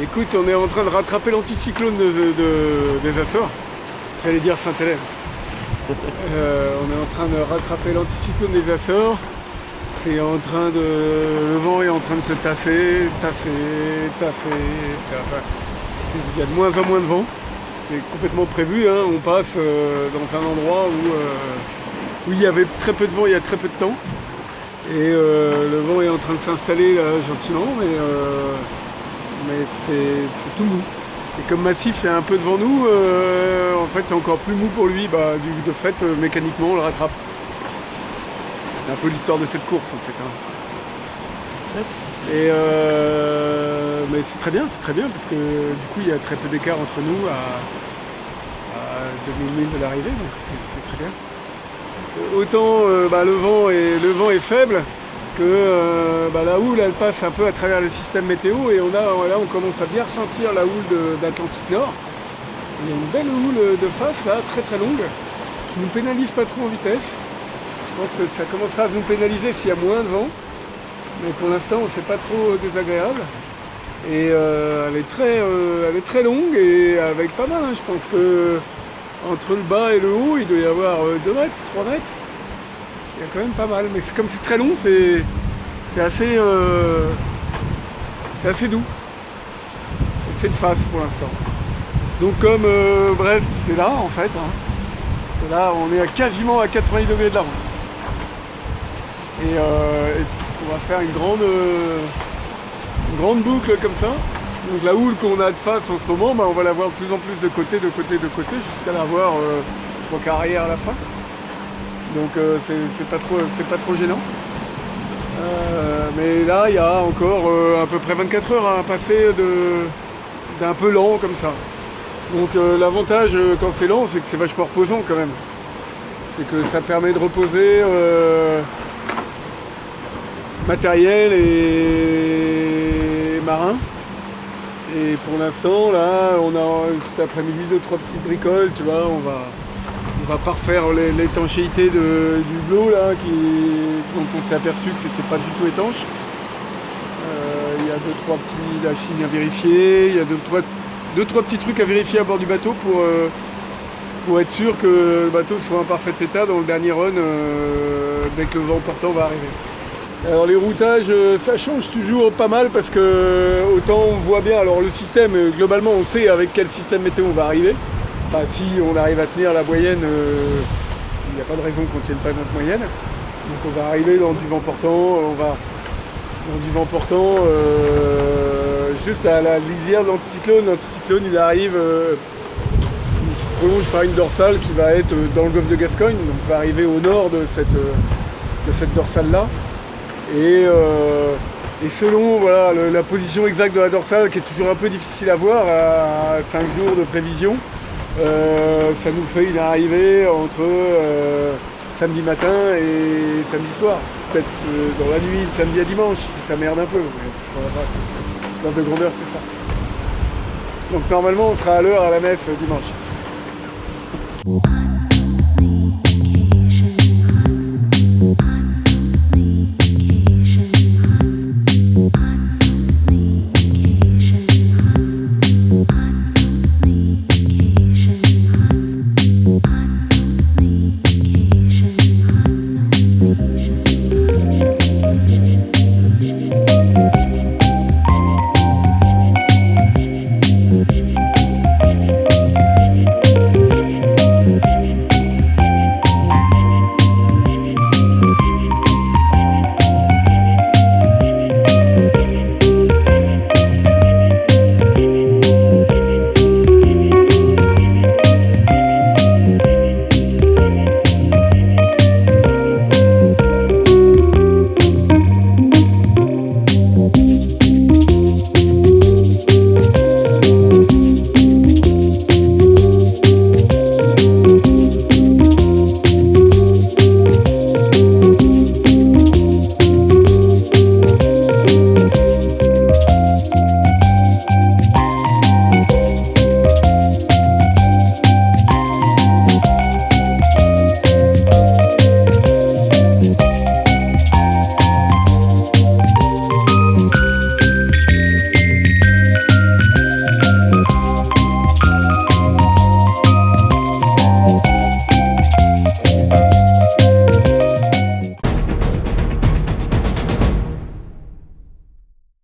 Écoute, on est en train de rattraper l'anticyclone des Açores. J'allais dire Sainte-Hélène. On est en train de rattraper l'anticyclone des Açores. C'est en train de... Le vent est en train de se tasser. Il y a de moins en moins de vent. C'est complètement prévu, hein. On passe dans un endroit où il y avait très peu de vent il y a très peu de temps. Et le vent est en train de s'installer là, gentiment, mais c'est tout mou. Et comme Massif est un peu devant nous, en fait c'est encore plus mou pour lui, de fait mécaniquement on le rattrape. C'est un peu l'histoire de cette course en fait. Hein. Et mais c'est très bien parce que du coup il y a très peu d'écart entre nous à 2000 milles de l'arrivée, donc c'est très bien. Autant le vent est faible que la houle elle passe un peu à travers le système météo et là on commence à bien ressentir la houle d'Atlantique Nord. Il y a une belle houle de face là, très très longue, qui ne nous pénalise pas trop en vitesse. Je pense que ça commencera à nous pénaliser s'il y a moins de vent, mais pour l'instant c'est pas trop désagréable. Et elle est très longue et avec pas mal, hein. Je pense que entre le bas et le haut, il doit y avoir 2 mètres, 3 mètres. Il y a quand même pas mal. Mais comme c'est très long, c'est assez doux. C'est de face pour l'instant. Donc comme Brest, c'est là en fait. Hein. C'est là, on est quasiment à 90 degrés de la route. Et on va faire une grande boucle comme ça. Donc la houle qu'on a de face en ce moment, on va la voir de plus en plus de côté, jusqu'à la voir 3/4 arrière à la fin. Donc c'est pas trop gênant. Mais là, il y a encore à peu près 24 heures à passer d'un peu lent comme ça. Donc l'avantage quand c'est lent, c'est que c'est vachement reposant quand même. C'est que ça permet de reposer matériel et marin. Et pour l'instant, là, on a cet après-midi 2-3 petites bricoles, tu vois, on va parfaire l'étanchéité du blot là, dont on s'est aperçu que c'était pas du tout étanche. Il y a 2-3 petits lâchings à vérifier, il y a 2-3 petits trucs à vérifier à bord du bateau pour être sûr que le bateau soit en parfait état dans le dernier run dès que le vent portant va arriver. Alors les routages, ça change toujours pas mal parce que autant on voit bien, alors le système, globalement on sait avec quel système météo on va arriver. Si on arrive à tenir la moyenne, il n'y a pas de raison qu'on ne tienne pas notre moyenne. Donc on va arriver dans du vent portant, juste à la lisière de l'anticyclone. L'anticyclone il arrive, il se prolonge par une dorsale qui va être dans le golfe de Gascogne, donc il va arriver au nord de cette dorsale là. Et selon la position exacte de la dorsale, qui est toujours un peu difficile à voir à 5 jours de prévision, ça nous fait une arrivée entre samedi matin et samedi soir. Peut-être dans la nuit de samedi à dimanche, si ça merde un peu. L'ordre de grandeur, c'est ça. Donc normalement, on sera à l'heure à la messe dimanche.